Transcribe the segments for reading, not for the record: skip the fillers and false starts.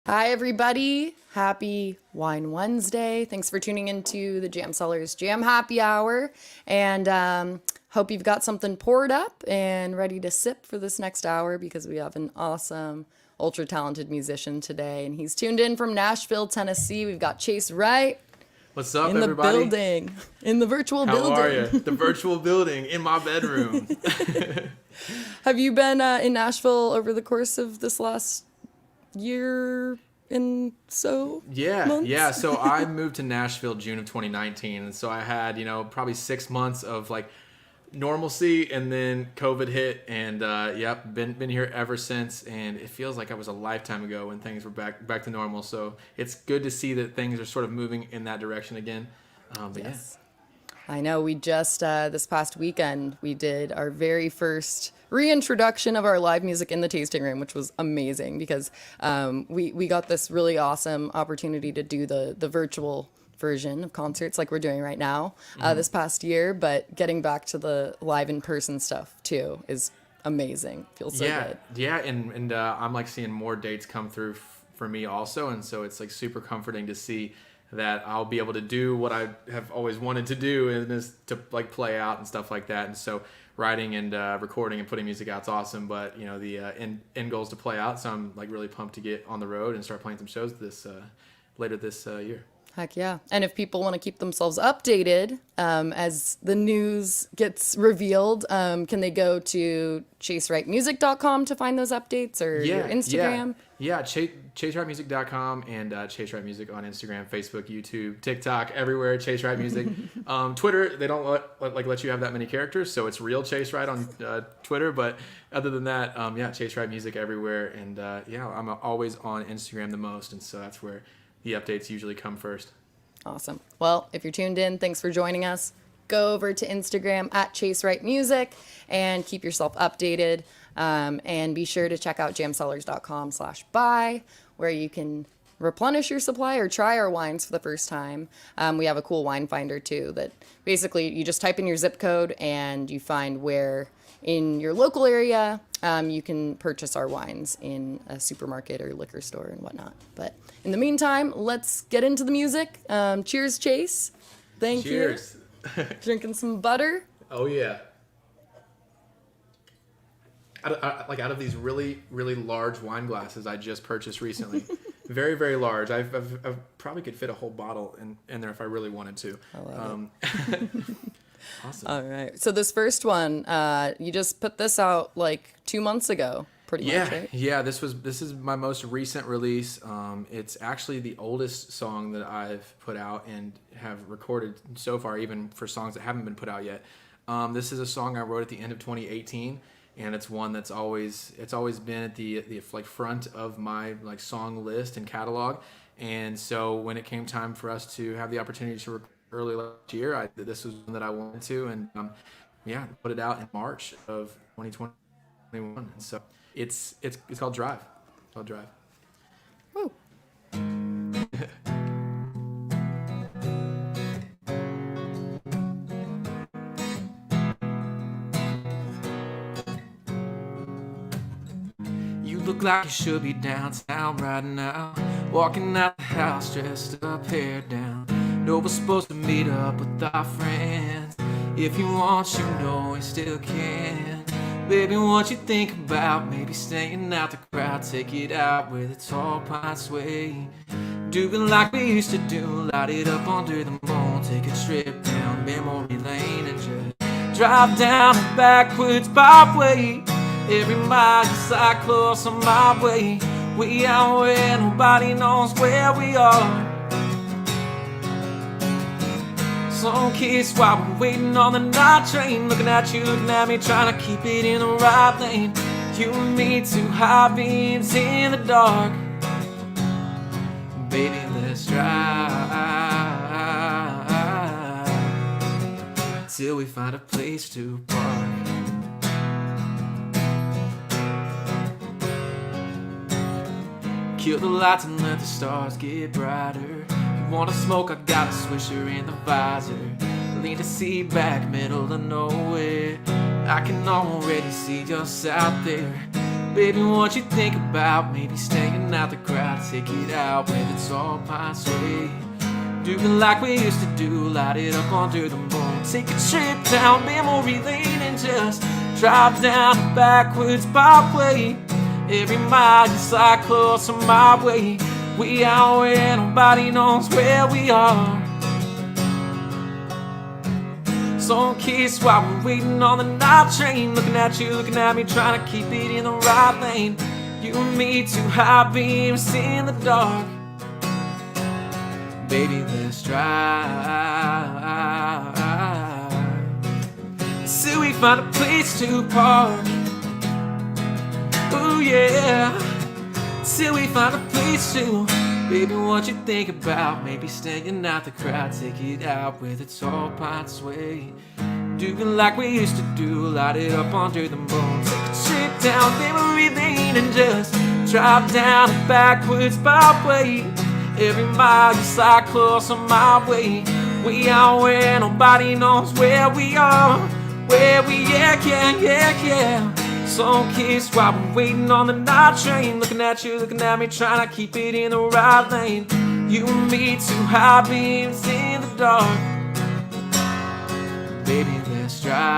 Hi, everybody. Happy Wine Wednesday. Thanks for tuning into the Jam Cellars Jam Happy Hour. And hope you've got something poured up and ready to sip for this next hour because we have an awesome, ultra talented musician today. And he's tuned in from Nashville, Tennessee. We've got Chase Wright What's up, in the everybody? building, in the virtual How building. are you? The virtual building in my bedroom. Have you been in Nashville over the course of this last year and so months? Yeah. So I moved to Nashville June of 2019, and so I had probably 6 months of like normalcy, and then COVID hit, and been here ever since. And it feels like it was a lifetime ago when things were back to normal. So it's good to see that things are sort of moving in that direction again. Yes. I know we just, this past weekend, we did our very first reintroduction of our live music in the tasting room, which was amazing because we got this really awesome opportunity to do the virtual version of concerts like we're doing right now this past year. But getting back to the live in-person stuff, too, is amazing. Feels so good. Yeah, and I'm like seeing more dates come through for me also, and so it's like super comforting to see that I'll be able to do what I have always wanted to do, and is to like play out and stuff like that. And so writing and recording and putting music out is awesome, but the end goal is to play out. So I'm like really pumped to get on the road and start playing some shows later this year. Heck yeah. And if people want to keep themselves updated as the news gets revealed, can they go to chasewrightmusic.com to find those updates, or your Instagram? Yeah, chasewrightmusic.com and Chase Wright Music on Instagram, Facebook, YouTube, TikTok, everywhere, Chase Wright Music. Twitter, they don't let you have that many characters, so it's real Chase Wright on Twitter. But other than that, Chase Wright Music everywhere. And I'm always on Instagram the most, and so that's where the updates usually come first. Awesome. Well, if you're tuned in, thanks for joining us. Go over to Instagram at Chase Wright Music and keep yourself updated. And be sure to check out jamcellars.com/buy, where you can replenish your supply or try our wines for the first time. We have a cool wine finder too that basically you just type in your zip code and you find where in your local area you can purchase our wines in a supermarket or liquor store and whatnot. But in the meantime, let's get into the music. Cheers, Chase. Thank you. Cheers. Drinking some butter. Oh yeah. Out of these really, really large wine glasses I just purchased recently, very, very large. I probably could fit a whole bottle in there if I really wanted to. I love it. Awesome. All right. So this first one, you just put this out like 2 months ago, pretty much, right? Yeah. This is my most recent release. It's actually the oldest song that I've put out and have recorded so far, even for songs that haven't been put out yet. This is a song I wrote at the end of 2018. And it's one that's always been at the like front of my like song list and catalog. And so when it came time for us to have the opportunity to record early last year, this was one that I wanted to, and put it out in March of 2021. And so it's called Drive. It's called Drive. Woo. Look like you should be downtown right now, walking out the house dressed up, hair down. No, we're supposed to meet up with our friends. If you want, you know we still can. Baby, what you think about maybe staying out the crowd? Take it out where the tall pines sway. Do it like we used to do, light it up under the moon. Take a trip down memory lane and just drive down the backwards byway. Every mile inside close on my way. We out where nobody knows where we are. Some kiss while we're waiting on the night train. Looking at you, looking at me, trying to keep it in the right lane. You and me, two high beams in the dark. Baby, let's drive till we find a place to park. Kill the lights and let the stars get brighter. You wanna smoke, I got a swisher in the visor. Lean the seat back, middle of nowhere. I can already see us out there. Baby, what you think about maybe staying out the crowd, take it out where it's all past way. Do it like we used to do, light it up under the moon. Take a trip down memory lane and just drive down the backwards byway. Every mile you slide closer my way. We out where nobody knows where we are. So in case while we're waiting on the night train, looking at you, looking at me, trying to keep it in the right lane. You and me, two high beams in the dark. Baby, let's drive till we find a place to park. Oh yeah, till we find a place to. Baby, what you think about maybe staying out the crowd, take it out where the tall pines sway. Do it like we used to do, light it up under the moon. Take a trip down memory lane and just drive down the backwards byway. Every mile you slide closer my way. We are where nobody knows where we are. Where we, yeah. So in case while we're waiting on the night train, looking at you, looking at me, trying to keep it in the right lane. You and me, two high beams in the dark. Baby, let's drive.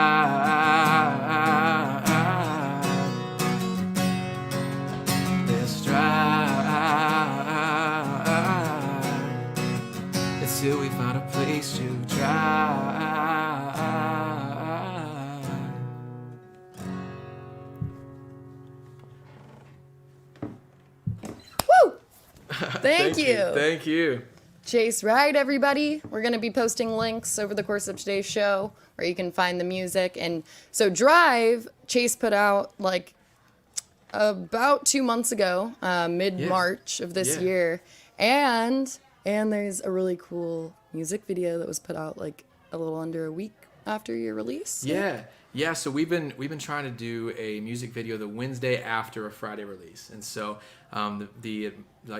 Let's drive until we find a place to drive. Thank you. Thank you. Chase Wright, everybody. We're going to be posting links over the course of today's show where you can find the music. And so Drive, Chase put out like about 2 months ago, mid-March of this year. And there's a really cool music video that was put out like a little under a week after your release. Yeah, so we've been trying to do a music video the Wednesday after a Friday release, and so the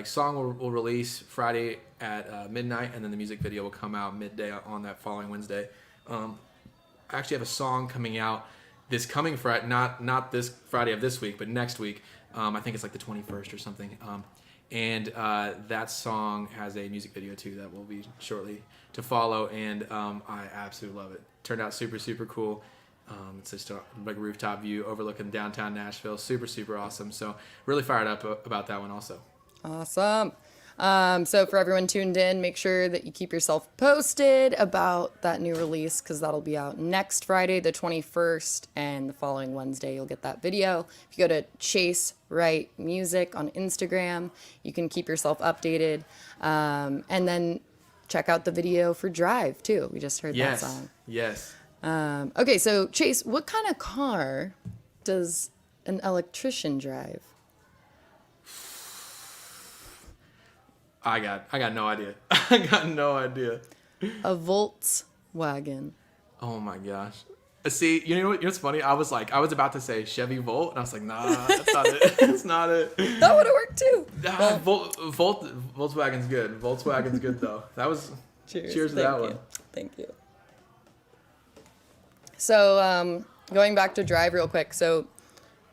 song will release Friday at midnight, and then the music video will come out midday on that following Wednesday. I actually have a song coming out this coming Friday, not this Friday of this week, but next week. I think it's like the 21st or something. And that song has a music video too that will be shortly to follow, and I absolutely love it. Turned out super, super cool. It's just like a rooftop view overlooking downtown Nashville. Super, super awesome. So really fired up about that one also. Awesome. So for everyone tuned in, make sure that you keep yourself posted about that new release because that'll be out next Friday, the 21st, and the following Wednesday you'll get that video. If you go to Chase Wright Music on Instagram, you can keep yourself updated. And then check out the video for Drive too. We just heard that song. Yes. Okay, so Chase, what kind of car does an electrician drive? I got no idea. I got no idea. A Volkswagen. Oh my gosh. See, you know what's funny? I was about to say Chevy Volt, and I was like, nah, that's not it. It's not it. That would have worked too. Volkswagen's good. Volkswagen's good though. That was cheers to that one. Thank you. So going back to Drive real quick. So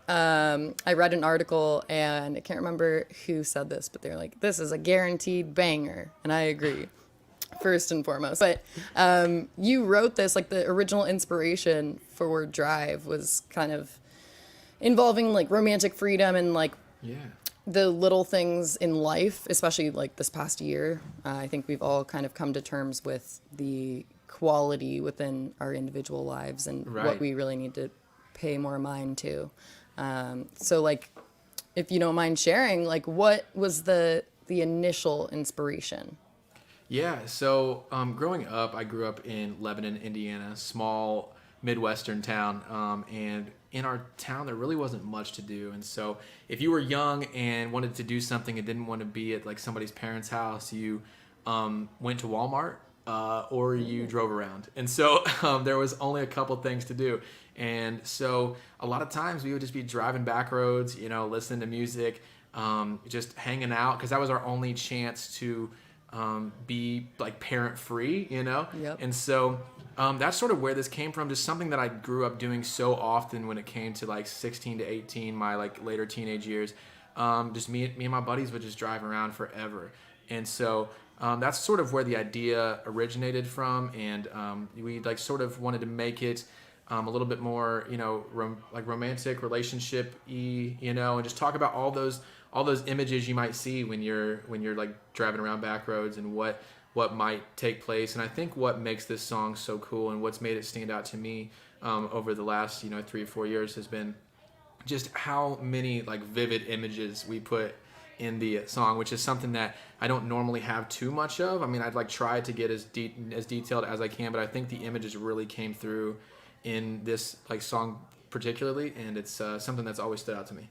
I read an article, and I can't remember who said this, but they're like, this is a guaranteed banger. And I agree, first and foremost. But you wrote this, like the original inspiration for Drive was kind of involving like romantic freedom and like the little things in life, especially like this past year. I think we've all kind of come to terms with the quality within our individual lives and what we really need to pay more mind to. So like, if you don't mind sharing, like what was the initial inspiration? Yeah, so growing up, I grew up in Lebanon, Indiana, small Midwestern town, and in our town there really wasn't much to do. And so if you were young and wanted to do something and didn't want to be at like somebody's parents' house, you went to Walmart or you drove around. And so there was only a couple things to do. And so a lot of times we would just be driving back roads, you know, listening to music, just hanging out, because that was our only chance to be like parent free, you know? Yep. And so That's sort of where this came from. Just something that I grew up doing so often when it came to like 16 to 18, my like later teenage years. Just me and my buddies would just drive around forever, and so that's sort of where the idea originated from. And we like sort of wanted to make it a little bit more, like romantic relationship-y, and just talk about all those images you might see when you're like driving around back roads, and what might take place. And I think what makes this song so cool and what's made it stand out to me over the last 3 or 4 years has been just how many like vivid images we put in the song, which is something that I don't normally have too much of. I mean, I'd like try to get as detailed as I can, but I think the images really came through in this like song particularly, and it's something that's always stood out to me.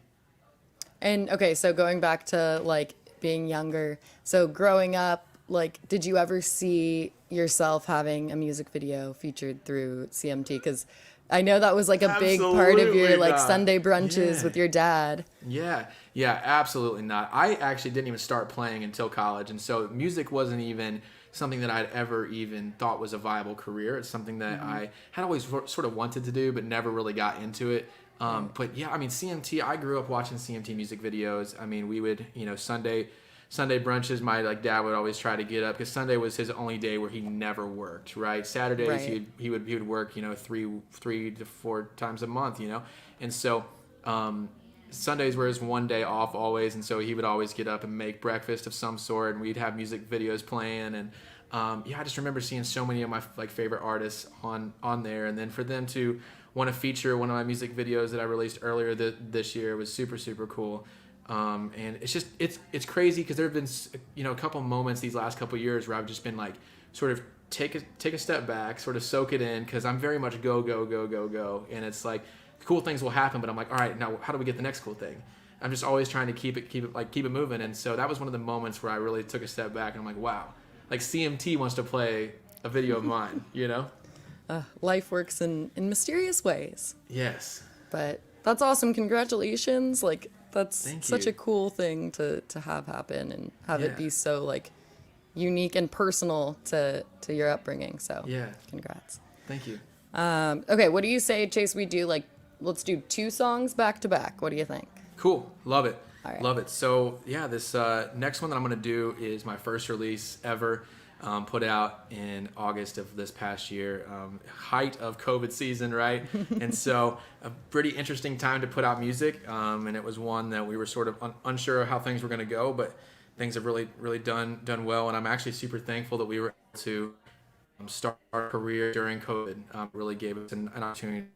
And okay, so going back to like being younger, so growing up, like, did you ever see yourself having a music video featured through CMT? Because I know that was like a big part of your like Sunday brunches with your dad. Yeah, absolutely not. I actually didn't even start playing until college, and so music wasn't even something that I'd ever even thought was a viable career. It's something that I had always sort of wanted to do, but never really got into it. But yeah, I mean, CMT, I grew up watching CMT music videos. I mean, we would, Sunday brunches, my like dad would always try to get up, because Sunday was his only day where he never worked, right? Saturdays Right. he would work, 3 to 4 times a month, and so Sundays were his one day off always, and so he would always get up and make breakfast of some sort, and we'd have music videos playing. And I just remember seeing so many of my like favorite artists on there, and then for them to want to feature one of my music videos that I released earlier this year was super, super cool. And it's just it's crazy, because there have been a couple moments these last couple years where I've just been like sort of take a step back, sort of soak it in, because I'm very much go, and it's like cool things will happen, but I'm like, all right, now how do we get the next cool thing? I'm just always trying to keep it moving. And so that was one of the moments where I really took a step back, and I'm like, wow, like CMT wants to play a video of mine, Life works in mysterious ways. Yes. But that's awesome. Congratulations. Like, that's Thank such you. a cool thing to have happen, and have Yeah. it be so like unique and personal to your upbringing. So Yeah. congrats. Thank you. Okay, what do you say, Chase? We do like, let's do 2 songs back to back. What do you think? Cool. Love it. All right. Love it. So yeah, this next one that I'm going to do is my first release ever, put out in August of this past year, height of COVID season, right? And so a pretty interesting time to put out music, and it was one that we were sort of unsure of how things were going to go, but things have really, really done well, and I'm actually super thankful that we were able to start our career during COVID. Really gave us an opportunity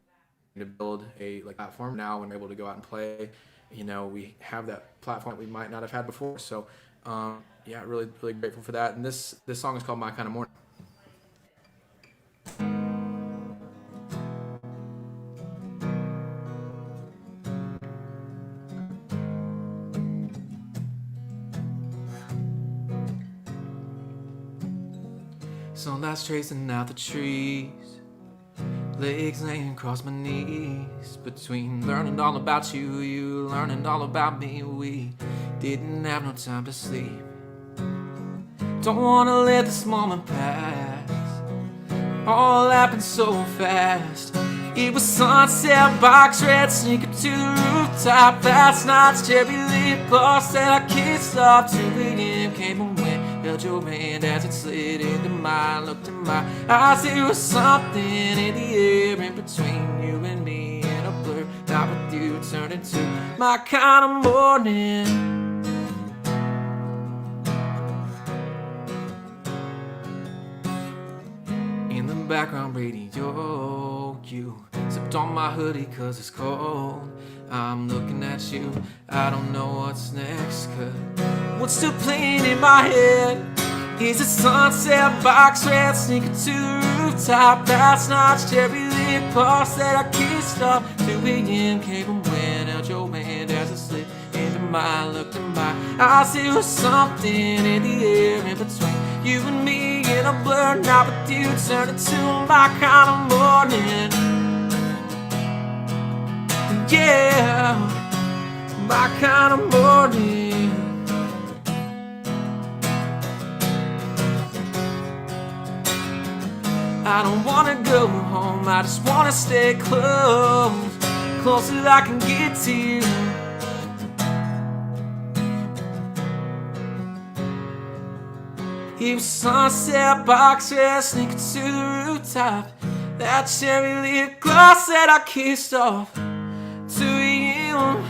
to build a platform. Now when we're able to go out and play, we have that platform that we might not have had before. So yeah, really, really grateful for that. And this song is called My Kind of Morning. Sunlight's tracing out the trees, legs laying across my knees. Between learning all about you learning all about me, we didn't have no time to sleep. Don't wanna let this moment pass, all happened so fast. It was sunset, box red, sneaking to the rooftop. Last night's cherry lip gloss that I kissed off. 2 a.m. came and went, held your hand as it slid into mine. Looked in my eyes, there was something in the air in between you and me, and a blur. Not with you, turned into my kind of morning. In the background radio, you sipped on my hoodie 'cause it's cold. I'm looking at you, I don't know what's next, 'cause what's still playing in my head is a sunset, box red, sneaking to the rooftop. Last night's cherry lip gloss that I kissed off. 2 a.m. came and went, held your hand as it slid into mine. Looked in my eyes, there was something in the air in between you and me, in a blur. Now with you, turned into my kind of morning. Yeah, my kind of morning. I don't wanna go home, I just wanna stay close, close as I can get to you. It was sunset boxes sneaking to the rooftop. That cherry lip gloss that I kissed off. 2 a.m.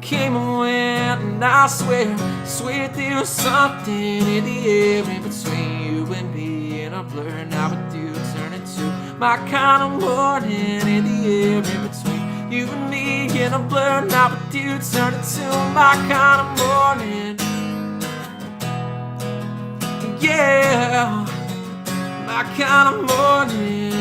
came and went, and I swear there was something in the air in between you and me, and a blur. Now with you turn into my kind of morning in the air in between you and me, and a blur. Now with you turn into my kind of morning. Yeah, my kind of morning.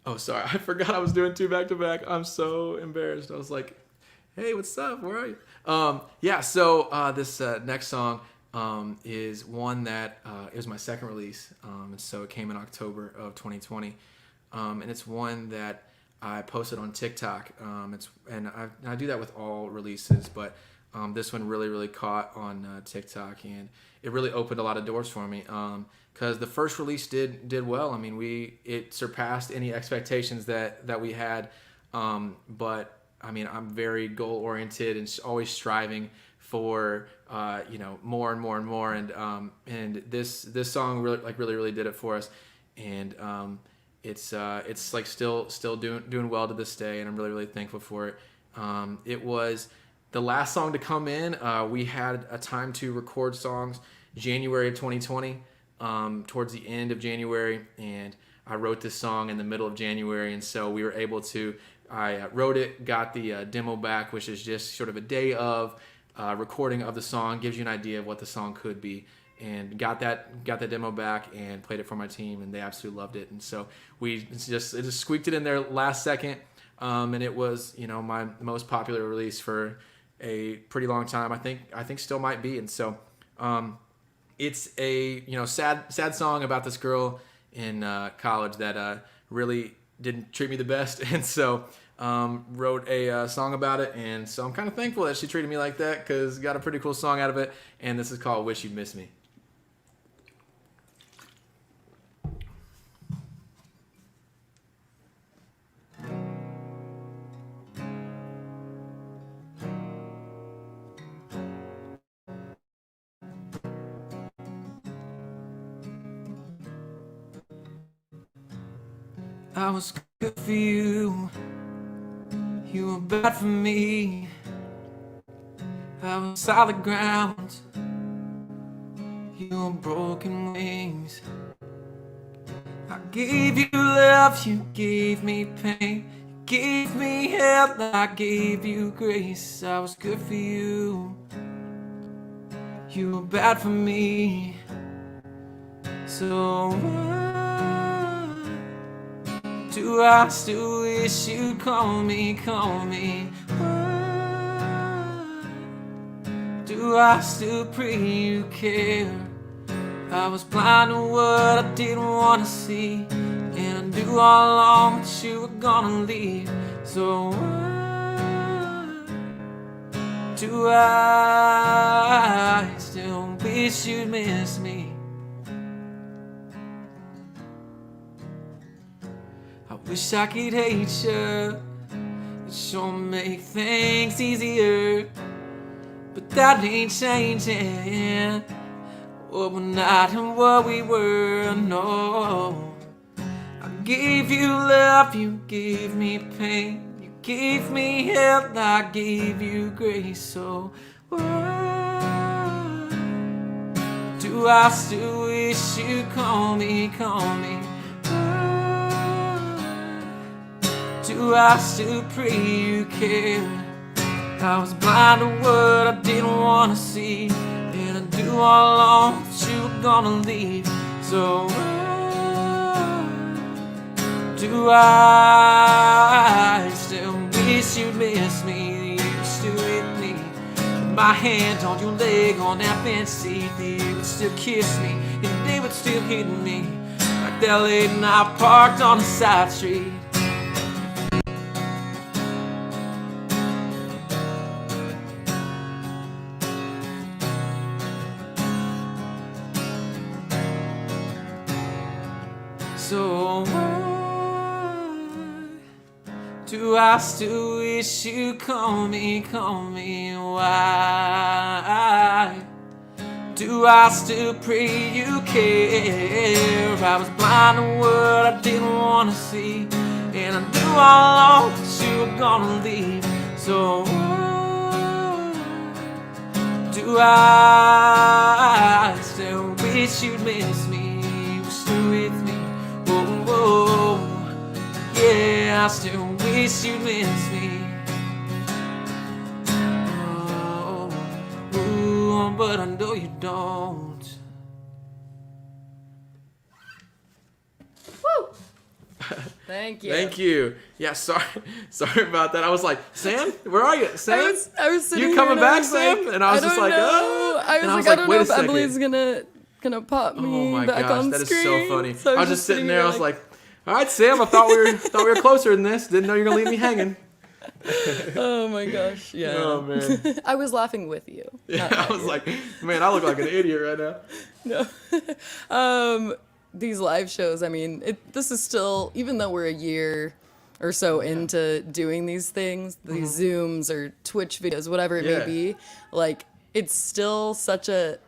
Oh, sorry, I forgot I was doing 2 back-to-back. I'm so embarrassed. I was like, hey, what's up? Where are you? Yeah, so this next song is one that it was my second release, and so it came in October of 2020, and it's one that I posted on TikTok. I do that with all releases, but this one really caught on TikTok, and it really opened a lot of doors for me. Because the first release did well. I mean, it surpassed any expectations that we had, but I mean, I'm very goal oriented and always striving for more and more and more, and this song really did it for us, and it's like still doing well to this day, and I'm really thankful for it. It was the last song to come in. We had a time to record songs January of 2020, towards the end of January, and I wrote this song in the middle of January, and so we were able to. I wrote it, got the demo back, which is just sort of a day of recording of the song, gives you an idea of what the song could be, and got that demo back and played it for my team, and they absolutely loved it. And so it just squeaked it in there last second, and it was my most popular release for a pretty long time. I think still might be. And so it's a sad song about this girl in college that really didn't treat me the best, and so wrote a song about it, and so I'm kind of thankful that she treated me like that, because got a pretty cool song out of it, and this is called Wish You'd Miss Me. I was good for you, you were bad for me. I was solid ground, you were broken wings. I gave you love, you gave me pain. You gave me help, I gave you grace. I was good for you, you were bad for me. So do I still wish you'd call me? Do I still pray you care? I was blind to what I didn't want to see, and I knew all along that you were gonna leave. So do I still wish you'd miss me? I wish I could hate you, it sure make things easier, but that ain't changing what we're not and what we were. No, I gave you love, you gave me pain, you gave me help, I gave you grace. So do I still wish you'd call me? Do I still pray you care? I was blind to what I didn't want to see, and I knew all along that you were gonna leave. So do I still wish you'd miss me? You still with me? my hand on your leg on that bench seat. They would still kiss me, and they would still hit me like that late night parked on the side street. So why do I still wish you call me? Why do I still pray you care? I was blind to what I didn't want to see, and I knew all along that you were gonna leave. So why do I still wish you'd miss me? Still with me, oh, yeah, I still wish you'd miss me. Oh, but I know you don't. Woo! Thank you. Thank you. Yeah, sorry about that. I was like, Sam, where are you? Sam, I was sitting you here coming and back, was Sam? like, And I was just like, oh. I was like, I don't know if Emily's gonna pop me oh my back gosh, on that is screen. so funny. So I was just sitting there. I was like, all right, Sam, I thought we were closer than this. Didn't know you were gonna leave me hanging. oh my gosh, yeah. Oh man. I was laughing with you. Yeah, I was like, man, I look like an idiot right now. No. These live shows, I mean, this is still, even though we're a year or so into doing these things, these Zooms or Twitch videos, whatever it may be, like, it's still such a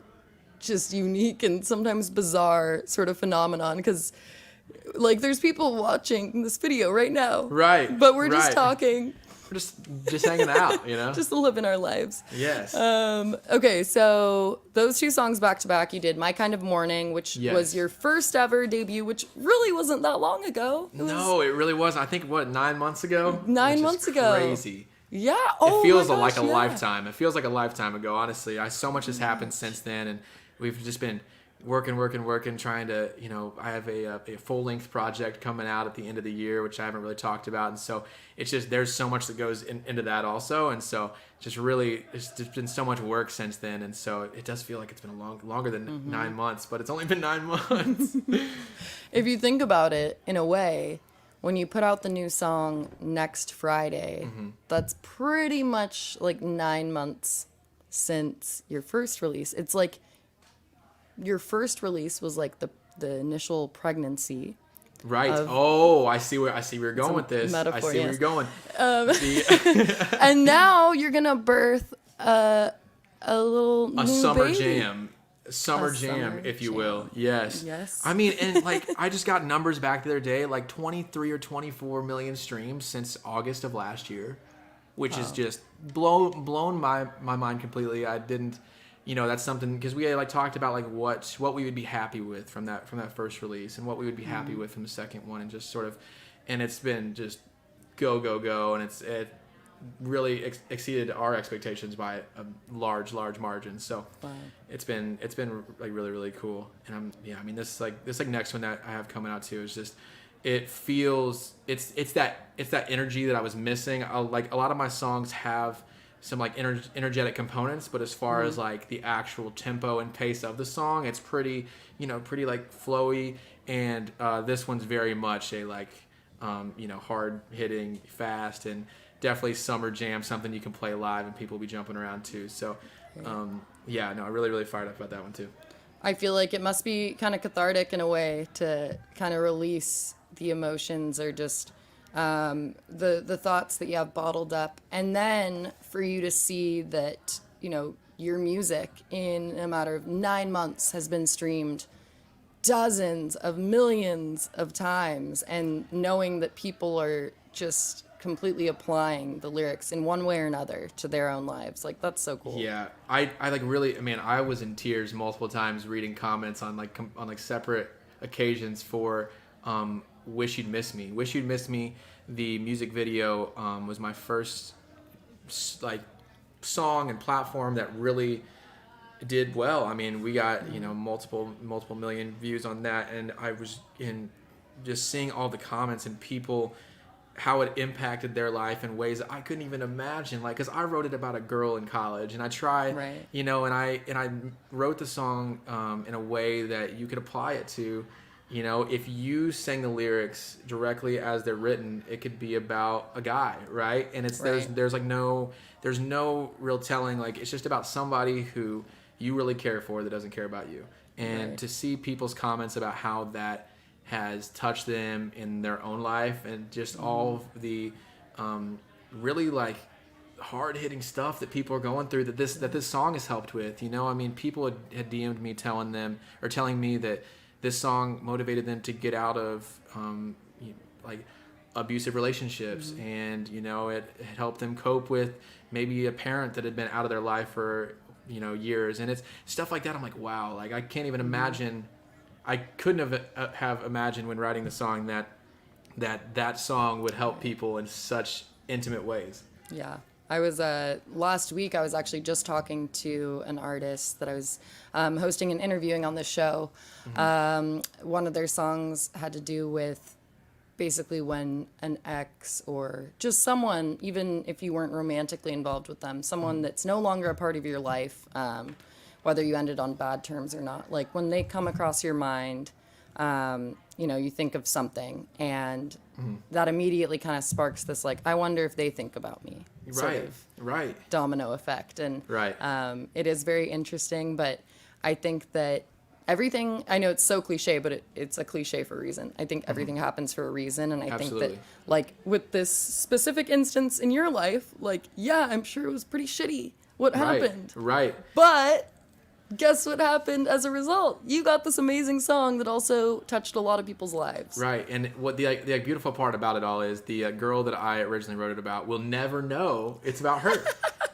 just unique and sometimes bizarre sort of phenomenon, because like there's people watching this video right now, right? But we're just talking, we're just hanging out, you know, just living our lives. Yes. Okay, so those two songs back to back, you did "My Kind of Morning," which was your first ever debut, which really wasn't that long ago. No, it really wasn't. I think 9 months ago. 9 months ago. Crazy. Yeah. Oh, it feels my gosh, like a lifetime. It feels like a lifetime ago. Honestly, so much has happened since then, and we've just been working, trying to, you know, I have a full-length project coming out at the end of the year, which I haven't really talked about, and so it's just, there's so much that goes into that also, and so just really, it's just been so much work since then, and so it does feel like it's been longer than 9 months, but it's only been 9 months. If you think about it, in a way, when you put out the new song next Friday, that's pretty much like 9 months since your first release. It's like your first release was like the initial pregnancy. Right. Oh, I see where you're going with this. Metaphor, I see where you're going. And now you're gonna birth a new summer baby. jam. Summer jam, if you will. Yes. I mean, and like I just got numbers back the other day, like 23 or 24 million streams since August of last year, which is just blown my mind completely. I didn't, you know, that's something, because we had like talked about like what we would be happy with from that first release, and what we would be happy with from the second one, and just sort of, and it's been just go, and it really exceeded our expectations by a large margin. So it's been like really cool. And I mean this next one that I have coming out too is just, it feels, it's that energy that I was missing. Like a lot of my songs have some like energetic components, but as far as like the actual tempo and pace of the song, it's pretty like flowy, and this one's very much a like hard hitting, fast, and definitely summer jam, something you can play live and people will be jumping around too. So I'm really fired up about that one too. I feel like it must be kind of cathartic in a way to kind of release the emotions, or just the thoughts that you have bottled up, and then for you to see that, you know, your music in a matter of 9 months has been streamed dozens of millions of times, and knowing that people are just completely applying the lyrics in one way or another to their own lives. Like, that's so cool. Yeah, I like really, I mean, I was in tears multiple times reading comments on like separate occasions for Wish You'd Miss Me. Wish You'd Miss Me, the music video, was my first like song and platform that really did well. I mean, we got, you know, multiple million views on that, and I was in just seeing all the comments and people how it impacted their life in ways that I couldn't even imagine. Like, because I wrote it about a girl in college, and I tried, Right. you know, and I wrote the song in a way that you could apply it to, you know, if you sang the lyrics directly as they're written, it could be about a guy, right? And it's Right. there's no real telling. Like, it's just about somebody who you really care for that doesn't care about you, and Right. to see people's comments about how that has touched them in their own life, and just all of the really like hard-hitting stuff that people are going through that this song has helped with. You know, I mean, people had DM'd me telling me that this song motivated them to get out of like abusive relationships, and you know, it helped them cope with maybe a parent that had been out of their life for, you know, years, and it's stuff like that. I'm like, wow, like I can't even imagine. I couldn't have imagined when writing the song that song would help people in such intimate ways. Yeah. I was last week. I was actually just talking to an artist that I was hosting and interviewing on the show. One of their songs had to do with basically when an ex or just someone, even if you weren't romantically involved with them, someone that's no longer a part of your life, whether you ended on bad terms or not, like when they come across your mind, you know, you think of something, and that immediately kind of sparks this, like, I wonder if they think about me, sort of Right. domino effect. And Right. it is very interesting, but I think that everything, I know it's so cliche, but it's a cliche for a reason. I think everything happens for a reason, and I think Absolutely. that, like, with this specific instance in your life, like, yeah, I'm sure it was pretty shitty what happened. Right. But guess what happened as a result? You got this amazing song that also touched a lot of people's lives. Right. And what the beautiful part about it all is the girl that I originally wrote it about will never know it's about her.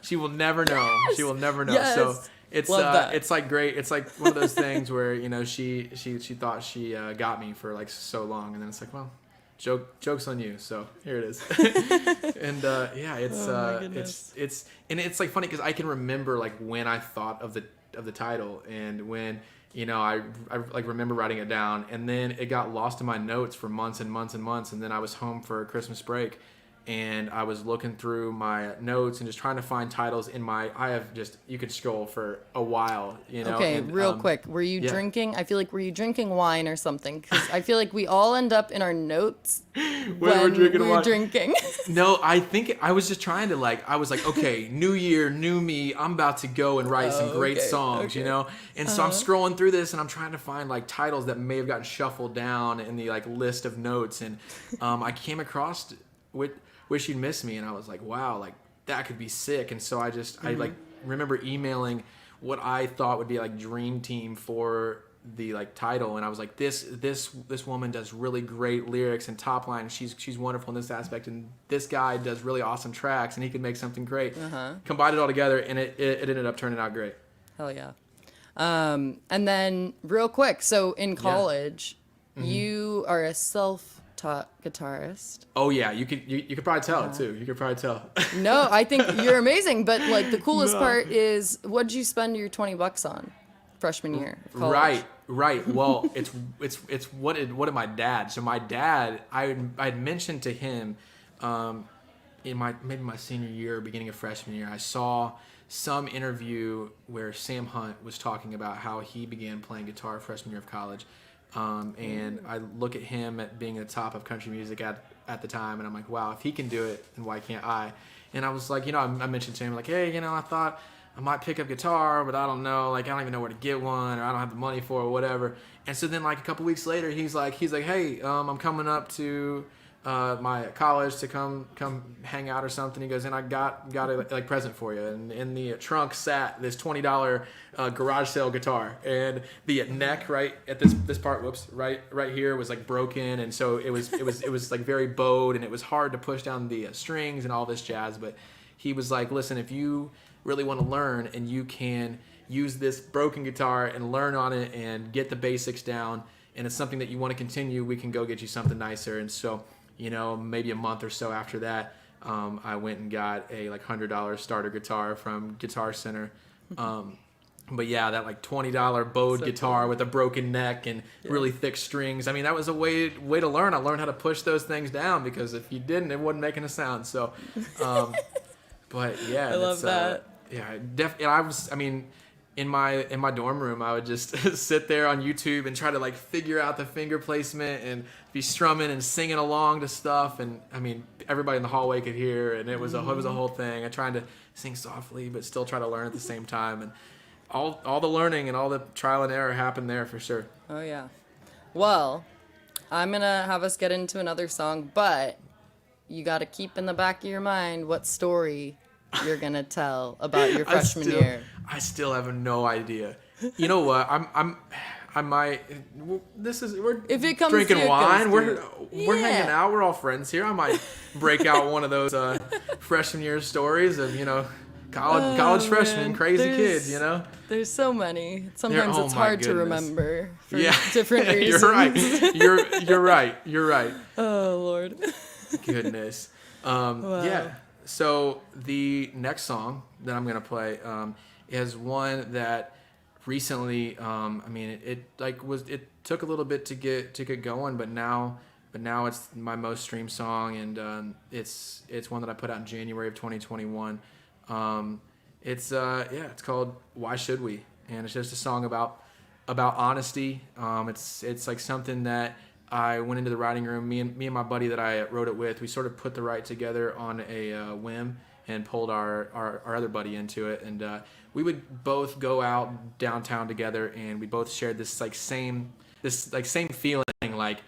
She will never know. Yes. She will never know. Yes. So it's Love that. it's like great. It's like one of those things where, you know, she thought she got me for like so long, and then it's like, well, joke's on you. So here it is. And yeah, it's Oh my goodness. it's like funny because I can remember like when I thought of the title, and when, you know, I like remember writing it down, and then it got lost in my notes for months and months and months, and then I was home for Christmas break, and I was looking through my notes and just trying to find titles in my, you could scroll for a while, you know. Okay, and, real quick. Were you yeah. drinking? I feel like, were you drinking wine or something? Because I feel like we all end up in our notes when we're wine. drinking. No, I think I was just trying to I was like, okay, new year, new me. I'm about to go and write some great okay, songs, you know? And so I'm scrolling through this, and I'm trying to find like titles that may have gotten shuffled down in the like list of notes. And I came across Wish You'd Miss Me, and I was like, wow, like that could be sick. And so I like remember emailing what I thought would be like dream team for the like title, and I was like, this woman does really great lyrics and top line. She's wonderful in this aspect, and this guy does really awesome tracks, and he could make something great. Combined it all together, and it ended up turning out great. Hell yeah. And then real quick, so in college, you are a self-taught guitarist. Oh yeah, you could probably tell too. You could probably tell. No, I think you're amazing, but like the coolest part is, what'd you spend your $20 on freshman year of college? Right. Well, it's what did my dad? So my dad, I'd mentioned to him, in maybe my senior year, beginning of freshman year, I saw some interview where Sam Hunt was talking about how he began playing guitar freshman year of college, and I look at him at being at the top of country music at the time, and I'm like, wow, if he can do it, then why can't I? And I was like, you know, I mentioned to him like, hey, you know, I thought I might pick up guitar, but I don't know, like I don't even know where to get one, or I don't have the money for it, or whatever. And so then like a couple weeks later, he's like, hey, I'm coming up to my college to come hang out or something. He goes, and I got a like present for you. And in the trunk sat this $20 garage sale guitar, and the neck right at this part, right here was like broken, and so it was like very bowed, and it was hard to push down the strings and all this jazz. But he was like, listen, if you really want to learn and you can use this broken guitar and learn on it and get the basics down, and it's something that you want to continue, we can go get you something nicer. And so, you know, maybe a month or so after that, I went and got a like $100 starter guitar from Guitar Center, But yeah, that like $20 bowed guitar with a broken neck and really thick strings. I mean, that was a way to learn. I learned how to push those things down, because if you didn't, it wasn't making a sound. So, but yeah, I love that. I mean, in my dorm room, I would just sit there on YouTube and try to like figure out the finger placement and be strumming and singing along to stuff. And I mean, everybody in the hallway could hear, and it was a whole thing. I tried to sing softly, but still try to learn at the same time. And all the learning and all the trial and error happened there for sure. Oh yeah. Well, I'm gonna have us get into another song, but you got to keep in the back of your mind what story you're gonna tell about your freshman year. I still have no idea. You know what? I might. We're if it comes drinking to it, wine. We're Yeah. hanging out. We're all friends here. I might break out one of those freshman year stories of college freshmen, crazy kids. There's so many. Sometimes Oh it's my hard to goodness. remember for different reasons. You're right. You're right. Oh Lord. Goodness. Wow. Yeah. So the next song that I'm gonna play is one that recently. I mean, it took a little bit to get going, but now it's my most streamed song, and it's one that I put out in January of 2021. It's called "Why Should We," and it's just a song about honesty. It's like something that I went into the writing room. Me and my buddy that I wrote it with, we sort of put the write together on a whim and pulled our other buddy into it, and we would both go out downtown together, and we both shared this same feeling, like,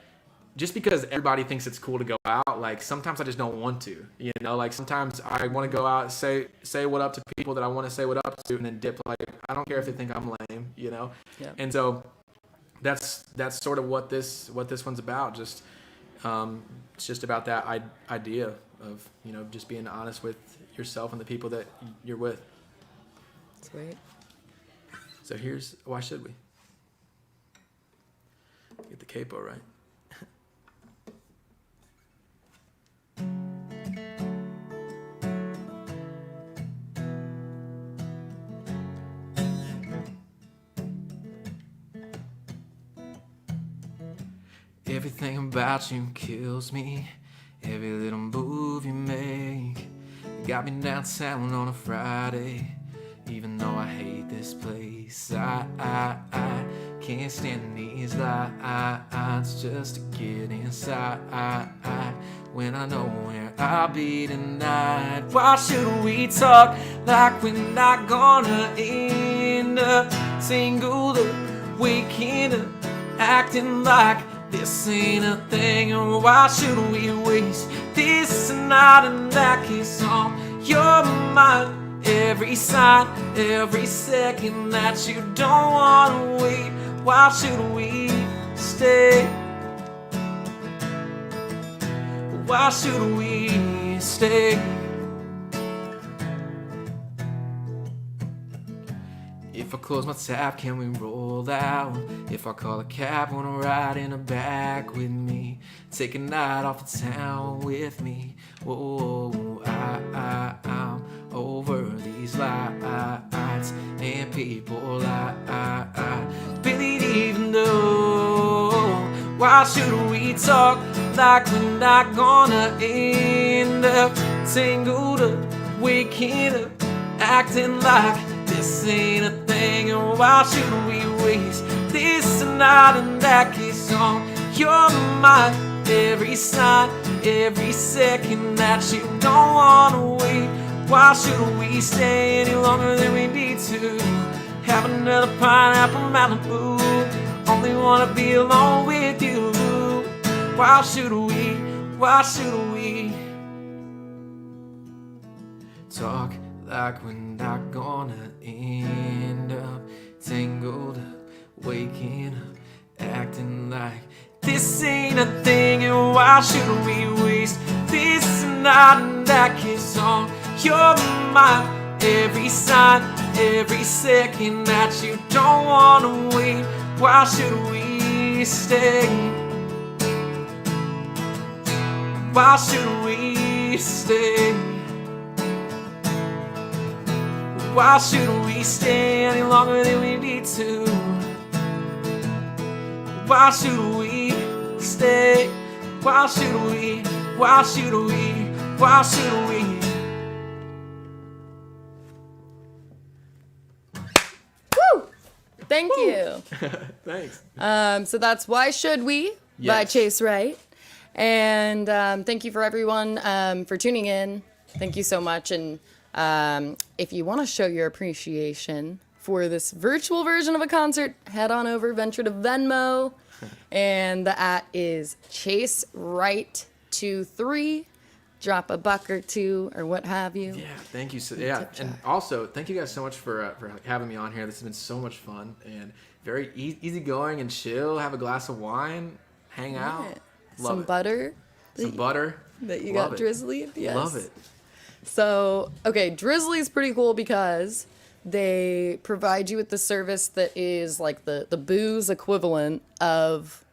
just because everybody thinks it's cool to go out, like sometimes I just don't want to, like sometimes I want to go out, say what up to people that I want to say what up to, and then dip. Like, I don't care if they think I'm lame, Yeah. And so that's sort of what this one's about. Just it's just about that idea of just being honest with yourself and the people that you're with. Sweet. So here's Why Should We? Get the capo right. Everything about you kills me. Every little move you make. You got me downtown on a Friday. Even though I hate this place, I can't stand these lights just to get inside. When I know where I'll be tonight. Why should we talk like we're not gonna end up single up, waking up, acting like this ain't a thing? And why should we waste this night and that kiss on your mind? Every sign, every second that you don't wanna wait. Why should we stay? Why should we stay? If I close my tab, can we roll out? If I call a cab, wanna ride in the back with me? Take a night off of town with me. Whoa, I'm over these lights and people I really even know. Why should we talk like we're not gonna end up tangled up, waking up, acting like this ain't a thing? And why should we waste this night and that kiss on your mind? Every sign, every second that you don't wanna wait. Why should we stay any longer than we need to? Have another pineapple Malibu. Only wanna be alone with you. Why should we? Why should we talk like we're not gonna end up tangled up, waking up, acting like this ain't a thing? And why should we waste this night and that kiss on your mind? Every sign, every second that you don't wanna wait. Why should we stay? Why should we stay? Why should we stay any longer than we need to? Why should we stay? Why should we? Why should we? Why should we? Woo! Thank you. Thanks. So that's Why Should We by Yes. Chase Wright. And thank you for everyone for tuning in. Thank you so much. And if you want to show your appreciation for this virtual version of a concert, head on over, venture to Venmo. And the @ is Chase Wright 23. Drop a buck or two or what have you. Yeah, thank you. Yeah, and also thank you guys so much for having me on here. This has been so much fun and very easygoing and chill. Have a glass of wine, hang out. Love Some it. butter. Some butter That you Love got it. drizzly. Yes. Love it. So, okay, Drizzly is pretty cool because they provide you with the service that is like the booze equivalent of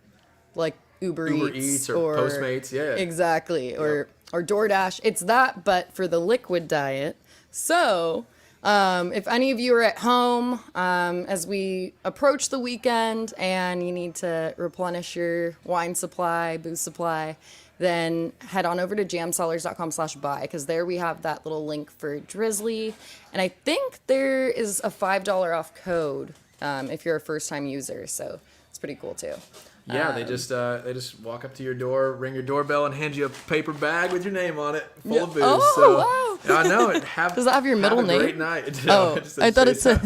like Uber Eats or Postmates, yeah. Exactly. Or DoorDash. It's that, but for the liquid diet. So, if any of you are at home as we approach the weekend and you need to replenish your wine supply, booze supply, then head on over to jamcellars.com/buy because there we have that little link for Drizzly. And I think there is a $5 off code if you're a first-time user. So it's pretty cool too. Yeah, they just walk up to your door, ring your doorbell, and hand you a paper bag with your name on it, full of booze. Oh, so, wow. I know it. Does that have your middle have a name? Great night. Oh, I thought it said.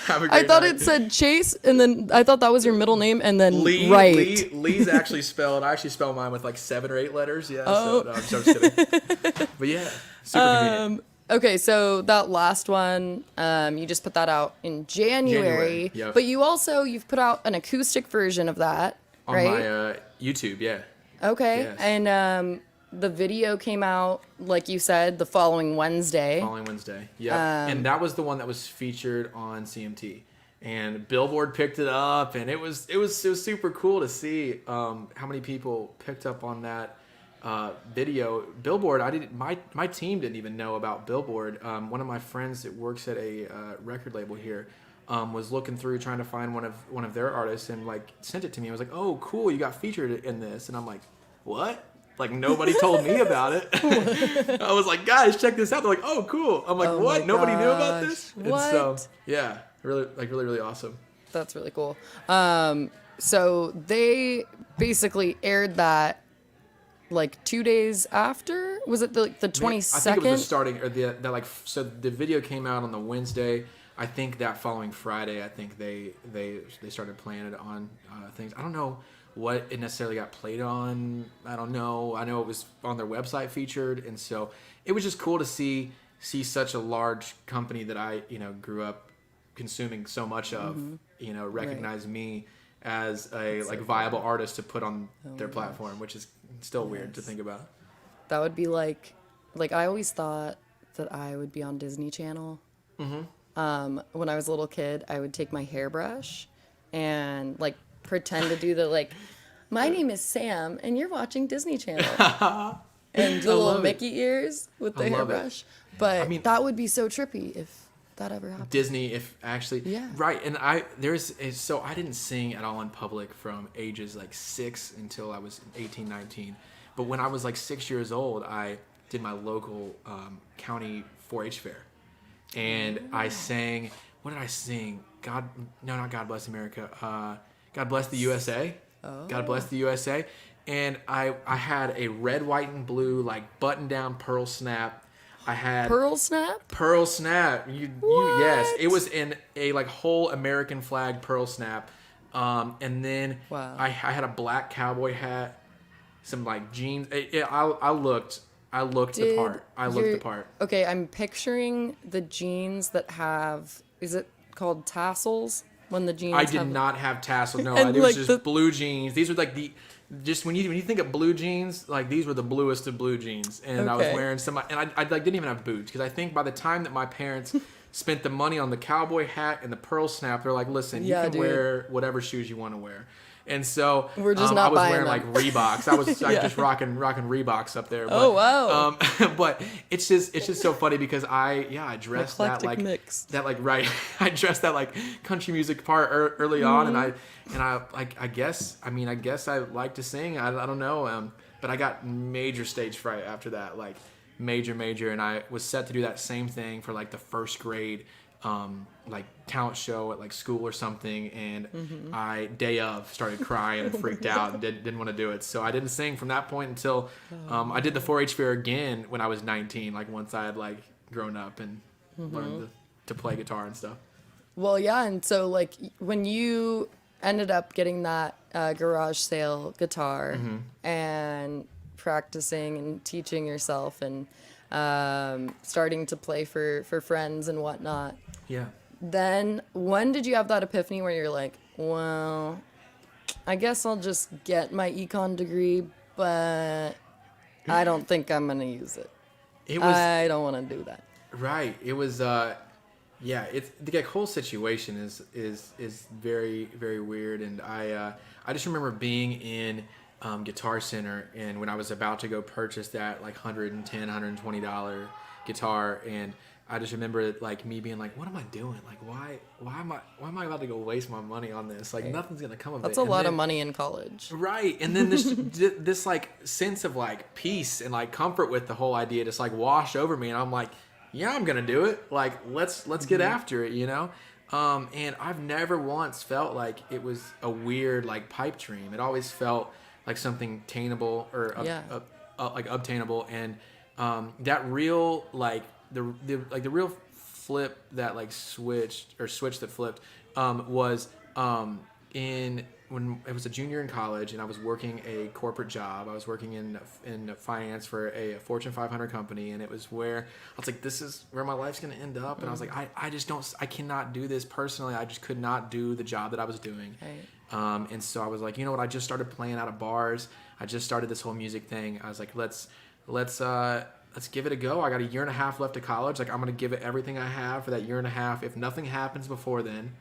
Have a I great thought night. it said Chase, and then I thought that was your middle name, and then Wright. Wright. Lee's actually spelled. I actually spell mine with like 7 or 8 letters. Yeah. Oh. So, no, I'm just kidding. But yeah, super convenient. Okay, so that last one, you just put that out in January. Yep. But you've put out an acoustic version of that, On right? my YouTube, yeah. Okay, Yes. and the video came out, like you said, the following Wednesday. Following Wednesday. Yeah. And that was the one that was featured on CMT. And Billboard picked it up, and it was super cool to see how many people picked up on that video. Billboard, my team didn't even know about Billboard. One of my friends that works at a record label here was looking through trying to find one of their artists and like sent it to me. I was like, "Oh, cool, you got featured in this," and I'm like, "What?" Like nobody told me about it. I was like, "Guys, check this out." They're like, "Oh, cool." I'm like, Oh "What? my Nobody knew about this?" gosh. And so, What? yeah, really awesome. That's really cool. So they basically aired that like 2 days after. Was it the 22nd? I think it was the starting or so the video came out on the Wednesday. I think that following Friday, I think they started playing it on things. I don't know what it necessarily got played on. I don't know. I know it was on their website featured, and so it was just cool to see such a large company that I grew up consuming so much of recognize me as a viable artist to put on their platform, which is still weird to think about. That would be like I always thought that I would be on Disney Channel. When I was a little kid, I would take my hairbrush and like pretend to do the my name is Sam and you're watching Disney Channel. And the little Mickey ears with the hairbrush. But that would be so trippy if that ever happened. Disney, if actually, Yeah. right. And so I didn't sing at all in public from ages like 6 until I was 18, 19. But when I was like 6 years old, I did my local county 4-H fair, and I sang. What did I sing? Not God Bless America. God Bless the USA. Oh. God Bless the USA. And I had a red, white, and blue like button-down pearl snap. I had Pearl Snap? Pearl Snap. Yes, it was in a like whole American flag pearl snap. And then Wow. I had a black cowboy hat, some like jeans. I looked the part. I looked the part. Okay, I'm picturing the jeans that have, is it called tassels? When the jeans I did have, not have tassels. No, And, it was like, just blue jeans. These were like just when you think of blue jeans, like these were the bluest of blue jeans, and I was Okay. wearing some, and I like didn't even have boots because I think by the time that my parents spent the money on the cowboy hat and the pearl snap, they're like, listen, you Yeah, can dude. wear whatever shoes you want to wear, And so We're just I not was buying wearing them. like Reeboks. I was Yeah. just rocking Reeboks up there. But, Oh, wow. But it's just so funny because I dressed Eclectic mix. right. I dressed that like country music part early on, and I guess I like to sing. I don't know. But I got major stage fright after that, like major, and I was set to do that same thing for like the first grade, like talent show at like school or something, and I day of started crying and freaked out and didn't want to do it. So I didn't sing from that point until I did the 4-H fair again when I was 19, like once I had like grown up and learned to play guitar and stuff. Well, yeah, and so like when you ended up getting that garage sale guitar and practicing and teaching yourself and starting to play for friends and whatnot, Yeah. then when did you have that epiphany where you're like, well, I guess I'll just get my econ degree, but I don't think I'm gonna use it. I don't want to do that. Right. It was yeah, it's the whole situation is very, very weird, and I just remember being in Guitar Center, and when I was about to go purchase that like $110, $120 guitar, and I just remember like me being like, what am I doing? Like why am I about to go waste my money on this? Like nothing's gonna come of it. That's a lot of money in college. Right. And then this like sense of like peace and like comfort with the whole idea just like washed over me, and I'm like, yeah, I'm gonna do it. Like let's get after it, you know? And I've never once felt like it was a weird like pipe dream. It always felt like something attainable or like obtainable, and that real like the real flip that like switch that flipped was in when it was a junior in college, and I was working a corporate job. I was working in finance for a Fortune 500 company, and it was where I was like, this is where my life's going to end up. And I was like, I cannot do this personally. I just could not do the job that I was doing. Right. And so I was like, you know what? I just started playing out of bars. I just started this whole music thing. I was like, let's give it a go. I got a year and a half left of college. Like, I'm going to give it everything I have for that year and a half. If nothing happens before then,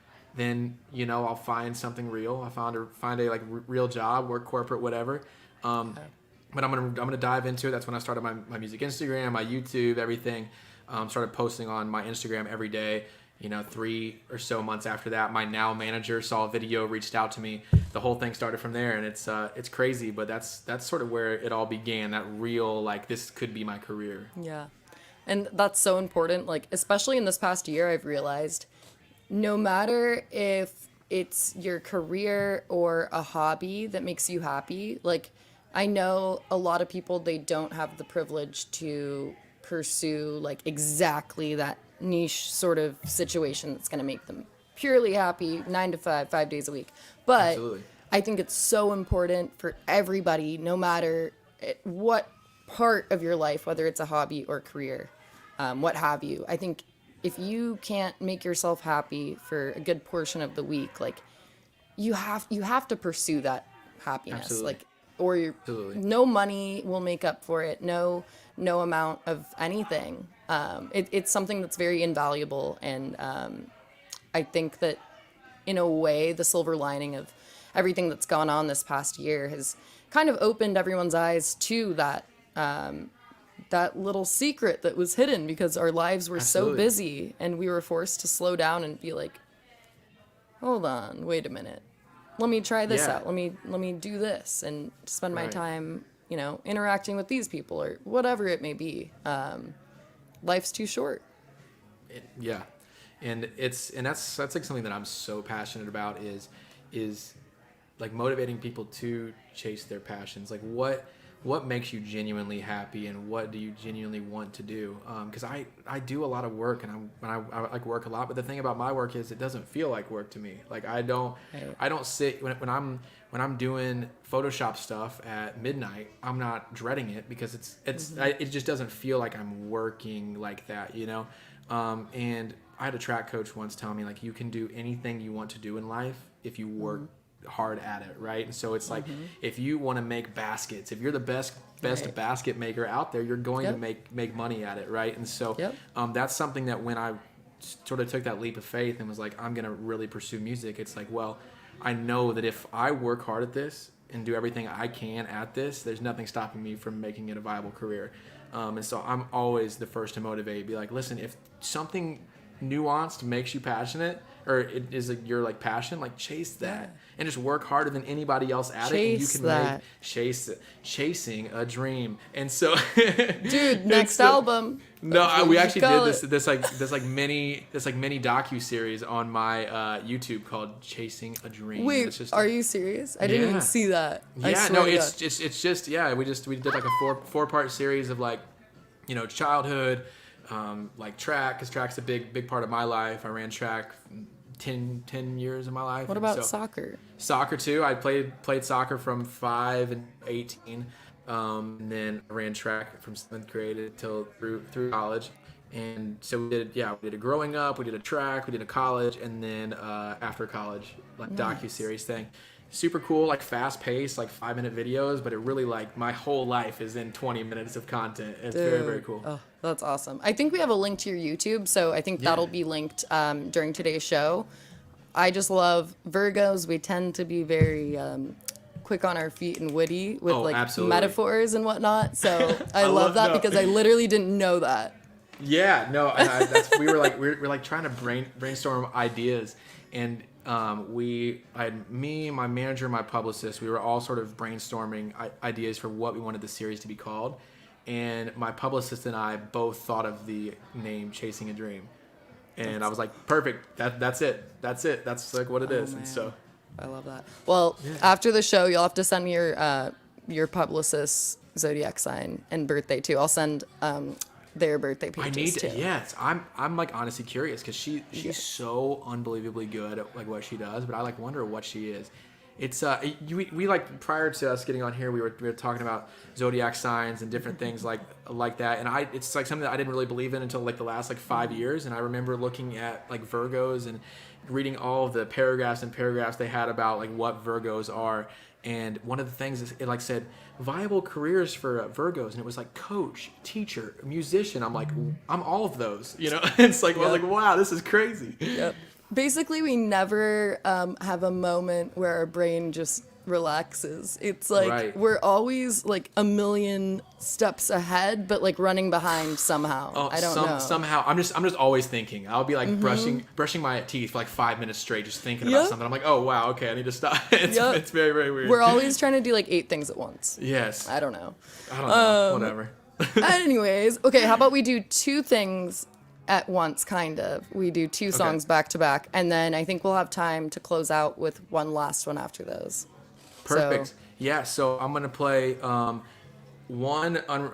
you know, I'll find something real. Find a like real job, work corporate, whatever. But I'm gonna dive into it. That's when I started my music Instagram, my YouTube, everything. Started posting on my Instagram every day. You know, 3 or so months after that, my now manager saw a video, reached out to me. The whole thing started from there, and it's crazy, but that's sort of where it all began. That real like this could be my career. Yeah, and that's so important. Like especially in this past year, I've realized no matter if it's your career or a hobby that makes you happy, like I know a lot of people, they don't have the privilege to pursue like exactly that niche sort of situation that's going to make them purely happy 9 to 5, 5 days a week. But Absolutely. I think it's so important for everybody, no matter what part of your life, whether it's a hobby or career, what have you. I think if you can't make yourself happy for a good portion of the week, like you have to pursue that happiness. Absolutely. Like, or no money will make up for it. No amount of anything. It's something that's very invaluable, and I think that in a way, the silver lining of everything that's gone on this past year has kind of opened everyone's eyes to that that little secret that was hidden, because our lives were so busy and we were forced to slow down and be like, hold on, wait a minute. Let me try this out. Let me do this and spend my time, you know, interacting with these people or whatever it may be. Life's too short. And that's like something that I'm so passionate about is like motivating people to chase their passions. Like what makes you genuinely happy, and what do you genuinely want to do? Because I do a lot of work, and I like work a lot. But the thing about my work is it doesn't feel like work to me. Like I don't sit when I'm doing Photoshop stuff at midnight. I'm not dreading it because it just doesn't feel like I'm working like that, you know. And I had a track coach once tell me, like, you can do anything you want to do in life if you work hard at it, right? And so it's like, if you want to make baskets, if you're the best basket maker out there, you're going to make money at it, right? And so that's something that when I sort of took that leap of faith and was like, I'm going to really pursue music, it's like, well, I know that if I work hard at this and do everything I can at this, there's nothing stopping me from making it a viable career. And so I'm always the first to motivate, be like, listen, if something nuanced makes you passionate, or it is your like passion, like chase that and just work harder than anybody else at it, and you can make chasing a dream. And so dude, next album. No, we actually did this mini docu-series on my YouTube called Chasing a Dream. Wait, are you serious? I didn't even see that. Yeah, no, it's just we did like a four-part series of like, you know, childhood, like track, because track's a big part of my life. I ran track 10 years of my life. What about soccer? Soccer too. I played soccer from 5 and 18. And then I ran track from 7th grade till through college. And so we did a growing up, we did a track, we did a college, and then after college, like docu-series thing. Super cool, like fast paced, like 5-minute videos, but it really like my whole life is in 20 minutes of content. It's very, very cool. Oh, that's awesome. I think we have a link to your YouTube, so I think that'll be linked during today's show. I just love Virgos. We tend to be very quick on our feet and witty with metaphors and whatnot. So I love that because I literally didn't know that. Yeah, no, we were like trying to brainstorm ideas, and me, my manager, my publicist, we were all sort of brainstorming ideas for what we wanted the series to be called, and my publicist and I both thought of the name Chasing a Dream, and I was like, perfect, that's it, that's like what it is, man. And so. I love that. Well, after the show, you'll have to send me your publicist's zodiac sign and birthday too. I'll send their birthday pages too. Yes, I'm like honestly curious because she's so unbelievably good at like what she does, but I like wonder what she is. It's we like prior to us getting on here, we were talking about zodiac signs and different things like that, and it's like something that I didn't really believe in until like the last like 5 years, and I remember looking at like Virgos and reading all of the paragraphs they had about like what Virgos are, and one of the things is it like said viable careers for Virgos, and it was like coach, teacher, musician. I'm like, I'm all of those, you know. It's like I was like, wow, this is crazy. Yep. Basically, we never have a moment where our brain just relaxes. It's like we're always like a million steps ahead, but like running behind somehow. I don't know. Somehow, I'm just always thinking. I'll be like brushing my teeth for like 5 minutes straight, just thinking about something. I'm like, oh wow, okay, I need to stop. It's very, very weird. We're always trying to do like 8 things at once. Yes. I don't know. Whatever. Anyways, okay, how about we do 2 things at once, kind of. We do 2 songs back to back, and then I think we'll have time to close out with one last one after those. Perfect. So I'm gonna play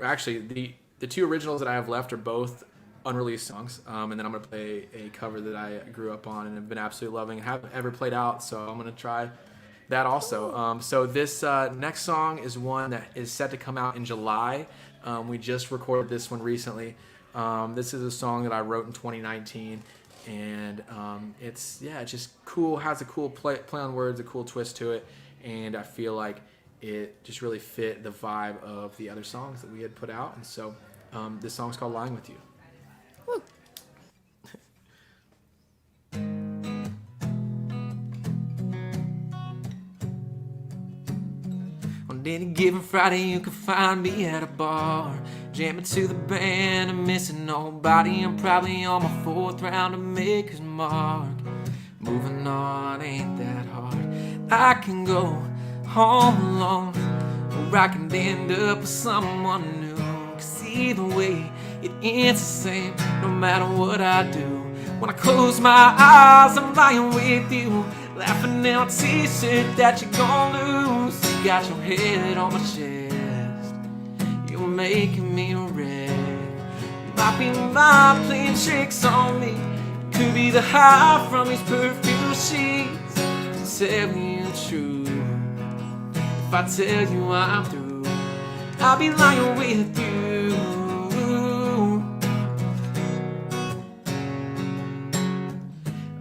actually the 2 originals that I have left are both unreleased songs, and then I'm gonna play a cover that I grew up on and have been absolutely loving and haven't ever played out, so I'm gonna try that also. So this next song is one that is set to come out in July. We just recorded this one recently. This is a song that I wrote in 2019, and it's just cool, has a cool play on words, a cool twist to it, and I feel like it just really fit the vibe of the other songs that we had put out, and so this song's called Lying With You. Woo. On any given Friday you can find me at a bar, jamming to the band and missing nobody. I'm probably on my 4th round to Maker's Mark. Moving on ain't that hard. I can go home alone, or I can end up with someone new. 'Cause either way, it ends the same, no matter what I do. When I close my eyes, I'm lying with you, laughing at a t-shirt that you're gonna lose. You got your head on my chest, you're making me red. Might be my playing tricks on me, could be the high from these perfume sheets. Tell me the truth, if I tell you I'm through, I'll be lying with you.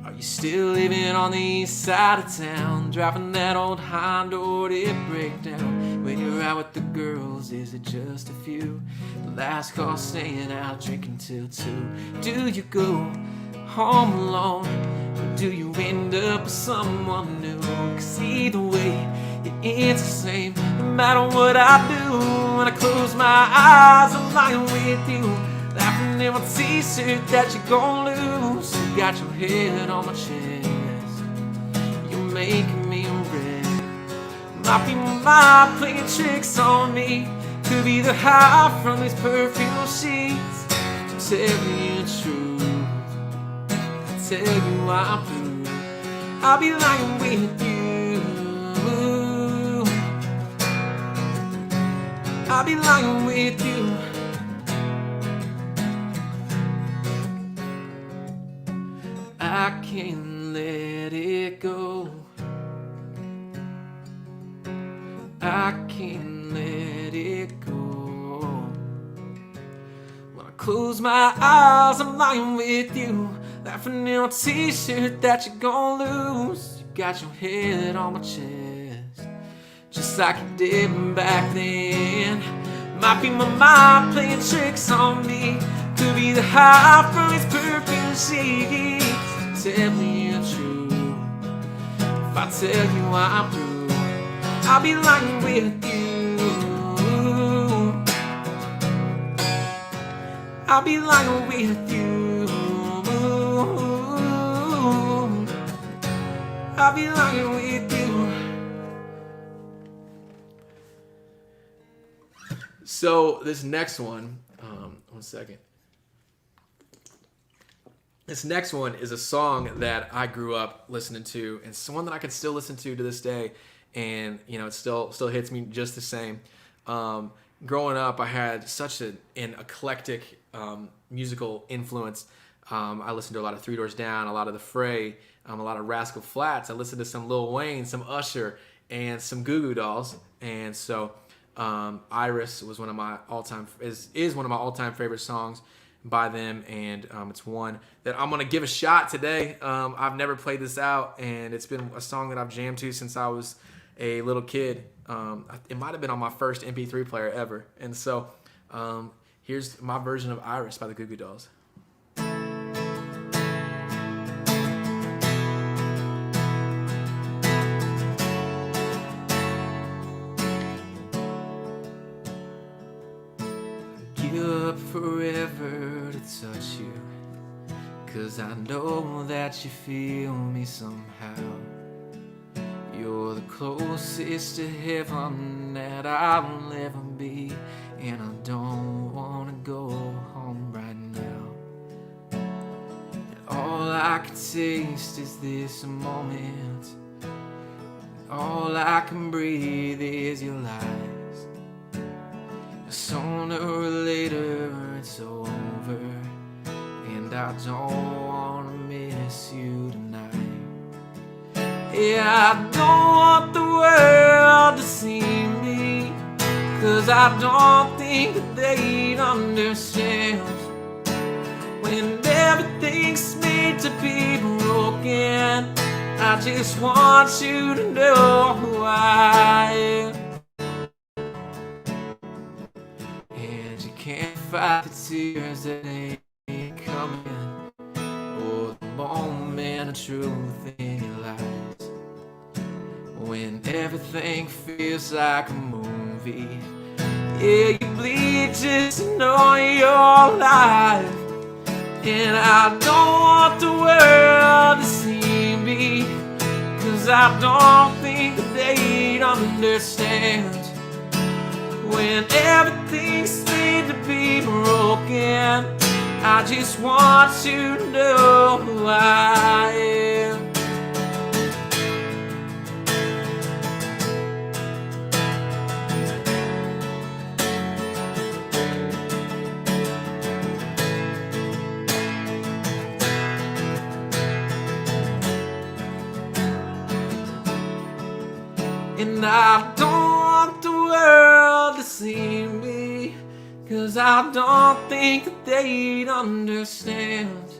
Are you still living on the east side of town, driving that old Honda or did it break down? When you're out with the girls, is it just a few? The last call staying out, drinking till 2. Do you go home alone, or do you end up with someone new? 'Cause either way, it's the same, no matter what I do. When I close my eyes, I'm lying with you, laughing in my t-shirt that you're gonna lose. You got your head on my chest, you're making me red. Might be my mind playing tricks on me, could be the high from these perfume sheets. So tell me the truth, tell you I'm through. I'll be lying with you, I'll be lying with you. I can't let it go, I can't let it go. When I close my eyes, I'm lying with you, laughing in a t-shirt that you're gonna lose. You got your head on my chest, just like you did back then. Might be my mind playing tricks on me, could be the high from its perfume sheets. Tell me the truth, if I tell you I'm through, I'll be lying with you, I'll be lying with you, I'll be lying with you. So this next one, one second. This next one is a song that I grew up listening to, and it's one that I can still listen to this day, and you know it still hits me just the same. Growing up, I had such an eclectic musical influence. I listened to a lot of Three Doors Down, a lot of The Fray, a lot of Rascal Flatts. I listened to some Lil Wayne, some Usher, and some Goo Goo Dolls. And so Iris was one of my is one of my all-time favorite songs by them, and it's one that I'm gonna give a shot today. I've never played this out, and it's been a song that I've jammed to since I was a little kid. It might have been on my first MP3 player ever. And so here's my version of Iris by the Goo Goo Dolls. Give up forever to touch you, 'cause I know that you feel me somehow. You're the closest to heaven that I'll ever be, and I don't wanna go home right now. And all I can taste is this moment, and all I can breathe is your lies. Sooner or later it's over, and I don't wanna miss you tonight. Yeah, I don't want the world to see me, 'cause I don't think that they'd understand. When everything's made to be broken, I just want you to know who I am. And you can't fight the tears that ain't coming, or the moment of truth in your life. When everything feels like a movie, yeah, you bleed just to know you're alive. And I don't want the world to see me, 'cause I don't think that they'd understand. When everything's made to be broken, I just want you to know who I am. And I don't want the world to see me, 'cause I don't think that they'd understand.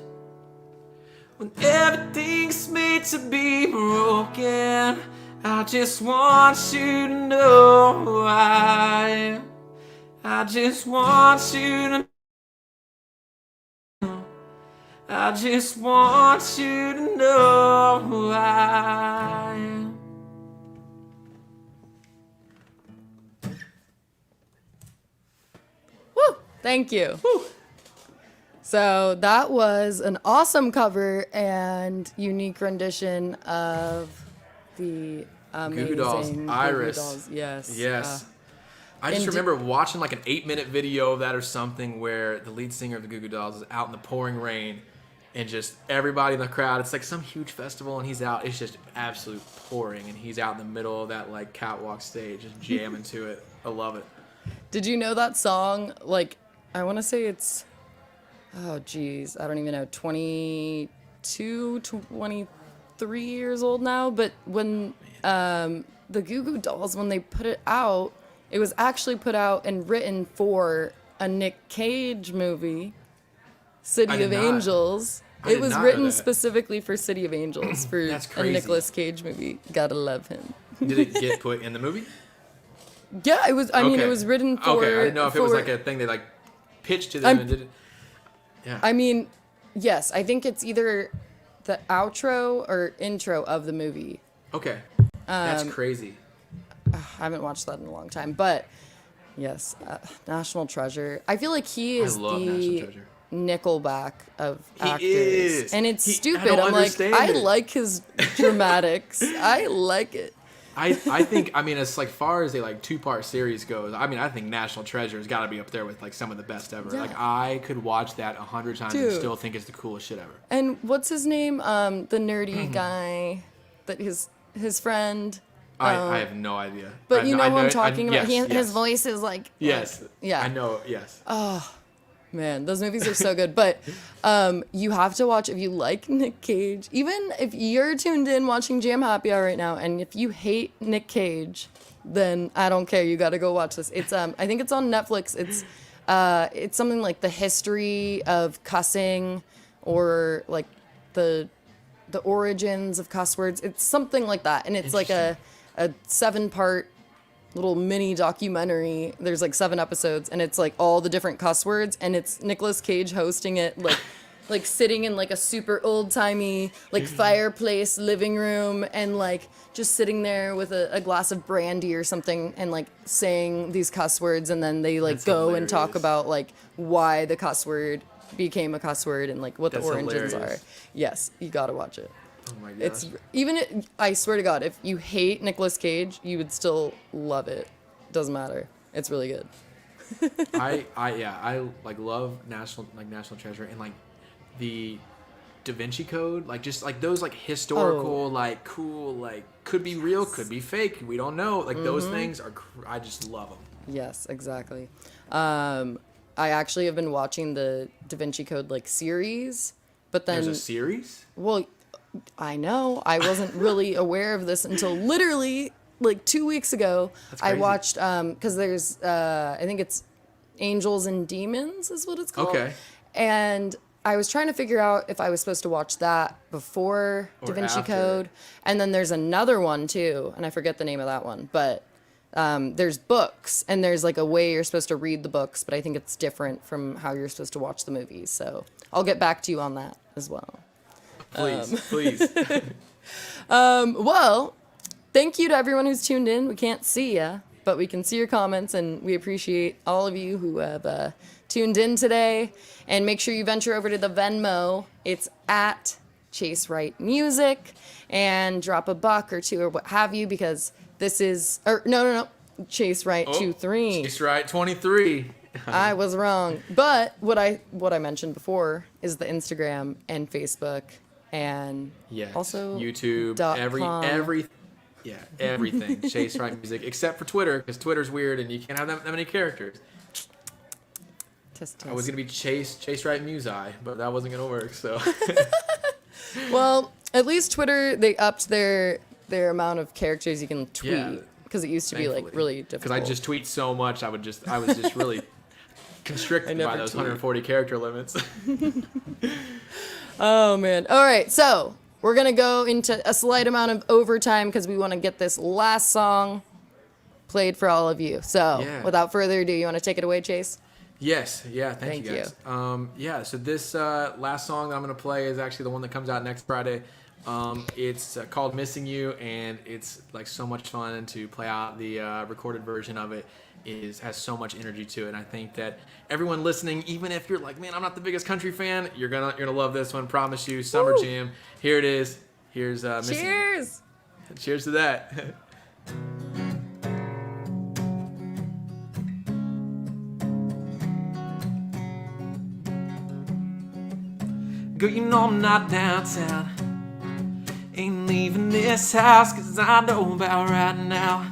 When everything's made to be broken, I just want you to know who I am. I just want you to know. I just want you to know who I am. Woo! Thank you. Woo. So that was an awesome cover and unique rendition of the amazing Goo Goo Dolls, Goo Goo Iris. Dolls. Yes. Yes. I just remember watching like an 8-minute video of that or something where the lead singer of the Goo Goo Dolls is out in the pouring rain and just everybody in the crowd, it's like some huge festival and he's out, it's just absolute pouring and he's out in the middle of that like catwalk stage just jamming to it. I love it. Did you know that song? Like, I want to say it's, oh geez, I don't even know, 22, 23 years old now. But when the Goo Goo Dolls, when they put it out, it was actually put out and written for a Nick Cage movie, City of Angels. It was written specifically for City of Angels, for a Nicolas Cage movie. Gotta love him. Did it get put in the movie? Yeah, it was. I mean, it was written for. Okay, I didn't know if it was like a thing they like pitched to them and did it. Yeah. I mean, yes, I think it's either the outro or intro of the movie. Okay, that's crazy. I haven't watched that in a long time, but yes, National Treasure. I feel like he is the Nickelback of actors. Is. And it's stupid. I'm like, I like his dramatics. I like it. I think, I mean, as like far as a like 2-part series goes, I mean, I think National Treasure has got to be up there with like some of the best ever. Yeah. Like I could watch that 100 times and still think it's the coolest shit ever. And what's his name? The nerdy guy that his friend. I have no idea. But you know who I'm talking about? Yes. His voice is like... Yes. Yeah. I know, yes. Oh, man. Those movies are so good. But you have to watch, if you like Nick Cage, even if you're tuned in watching Jam Happy Hour right now, and if you hate Nick Cage, then I don't care. You got to go watch this. It's I think it's on Netflix. It's something like the history of cussing or like the origins of cuss words. It's something like that. And it's like a 7-part little mini documentary. There's like 7 episodes and it's like all the different cuss words and it's Nicolas Cage hosting it, like sitting in like a super old-timey like fireplace living room and like just sitting there with a glass of brandy or something and like saying these cuss words, and then they like and talk about like why the cuss word became a cuss word and like what the origins are. Yes, you gotta watch it. Oh my gosh. I swear to God, if you hate Nicolas Cage, you would still love it. Doesn't matter. It's really good. I like love National Treasure and like the Da Vinci Code, like just like those like historical like cool like could be real, could be fake, we don't know, like those things are I just love them. Yes, exactly. I actually have been watching the Da Vinci Code like series, but then there's a series? Well, I know. I wasn't really aware of this until literally like 2 weeks ago. I watched because there's I think it's Angels and Demons is what it's called. Okay. And I was trying to figure out if I was supposed to watch that before Da Vinci Code, and then there's another one too, and I forget the name of that one, but there's books, and there's like a way you're supposed to read the books, but I think it's different from how you're supposed to watch the movies. So I'll get back to you on that as well. Please. Well, thank you to everyone who's tuned in. We can't see ya, but we can see your comments, and we appreciate all of you who have tuned in today. And make sure you venture over to the Venmo. It's at Chase Wright Music, and drop $1 or $2 or what have you, because this is no, Chase Wright 23. Chase Wright 23. I was wrong. But what I mentioned before is the Instagram and Facebook and also YouTube, everything. Chase Wright Music, except for Twitter, because Twitter's weird and you can't have that many characters. Test. I was gonna be Chase Wright Musi, but that wasn't gonna work. So. Well, at least Twitter, they upped their amount of characters you can tweet, because it used to be like really difficult. Because I just tweet so much, I was just really constricted by those 140 character limits. Oh man. All right, so we're gonna go into a slight amount of overtime because we want to get this last song played for all of you. So without further ado, you want to take it away, Chase? Yes, yeah, thank Thank you guys. Yeah, so this last song I'm gonna play is actually the one that comes out next Friday. It's called "Missing You," and it's like so much fun to play out. The recorded version of it has so much energy to it. And I think that everyone listening, even if you're like, man, I'm not the biggest country fan, you're gonna love this one. Promise you, summer Woo! jam. Here it is. Here's "Missing You." Cheers! Cheers to that. Girl, you know I'm not downtown. Ain't leaving this house, 'cause I know about right now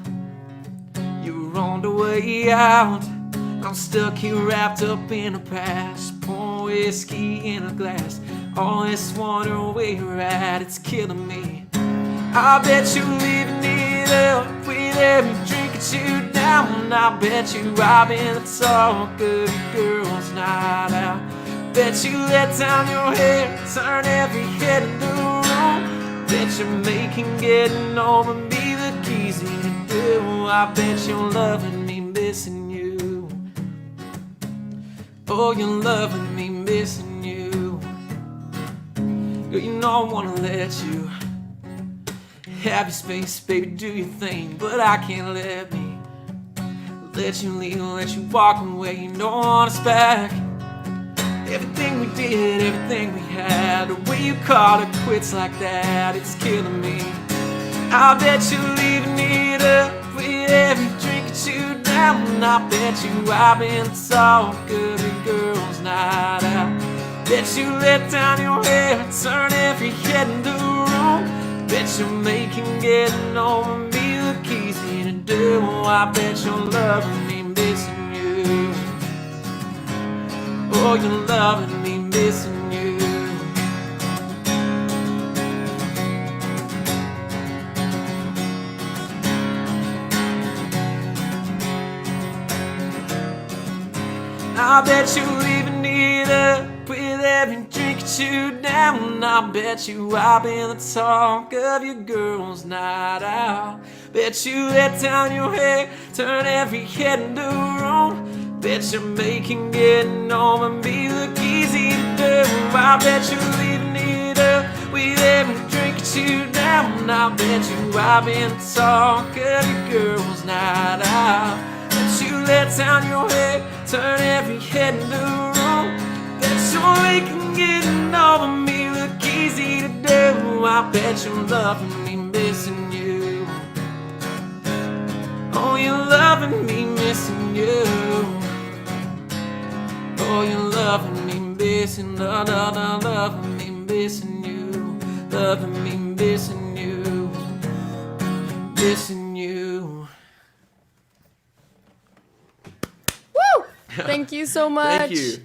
you're on the way out. I'm stuck here wrapped up in the past, pouring whiskey in a glass. All this wonder where you're at, it's killing me. I bet you're living it up with every drink that you down. I bet you I've been the talk of your girls' night out. Bet you let down your hair, turn every head in the room. Bet you're making getting over me look easy to do. I bet you're loving me, missing you. Oh, you're loving me, missing you. Girl, you know I wanna let you have your space, baby, do your thing, but I can't let me let you leave, let you walk away. You don't want us back. Everything we did, everything we had, the way you called it quits like that, it's killing me. I bet you're leaving it up with every drink that you down. I bet you I've been talk of your girls' night out. Bet you let down your hair, turn every head in the room. Bet you're making getting over me look easy to do. I bet you're loving me, missing you. Oh, you're loving me, missing you. I bet you're leaving it up with every drink that you down. I bet you I've been the talk of your girls' night out. Bet you let down your hair, turn every head in the room. Bet you're making getting over me look easy to do. I bet you're leaving it up with every drink that you down. I bet you I've been the talk of your girls' night out. Bet you let down your hair, turn every head in the room. Bet you're making getting over me look easy to do. I bet you're loving me, missing you. Oh, you're loving me, missing you. Oh, you're loving me, missing, loving me, missing you. Loving me, missing you. Missing you. Woo! Thank you so much. Thank you.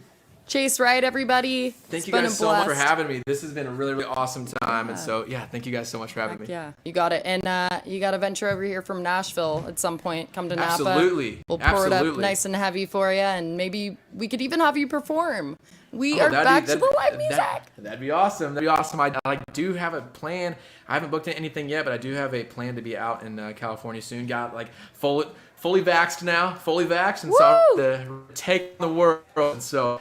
Chase Wright, everybody. Thank you guys so much for having me. This has been a really, really awesome time. And so, yeah, thank you guys so much for having me. Yeah, you got it. And you got to venture over here from Nashville at some point. Come to Napa. Absolutely. We'll pour it up nice and heavy for you. And maybe we could even have you perform. We are back to the live music. That'd be awesome. That'd be awesome. I do have a plan. I haven't booked anything yet, but I do have a plan to be out in California soon. Got like fully vaxxed now, and so I'm to take the world. And so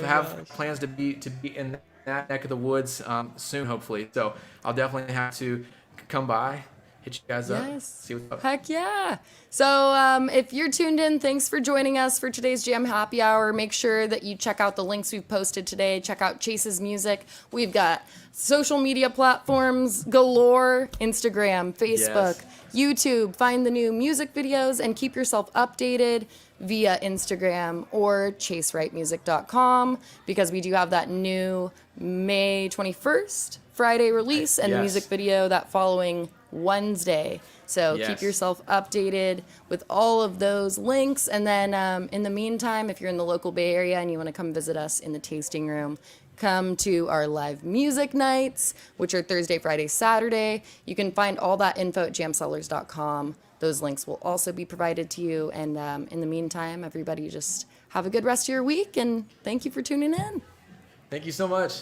have plans to be in that neck of the woods soon, hopefully. So I'll definitely have to come by, hit you guys up, see what's up. Heck yeah. So if you're tuned in, thanks for joining us for today's Jam Happy Hour. Make sure that you check out the links we've posted today. Check out Chase's music. We've got social media platforms galore, Instagram, Facebook, YouTube. Find the new music videos and keep yourself updated via Instagram or chasewrightmusic.com, because we do have that new May 21st Friday release and the music video that following Wednesday. So keep yourself updated with all of those links. And then in the meantime, if you're in the local Bay Area and you want to come visit us in the tasting room, come to our live music nights, which are Thursday, Friday, Saturday. You can find all that info at jamsellers.com. Those links will also be provided to you. And in the meantime, everybody just have a good rest of your week. And thank you for tuning in. Thank you so much.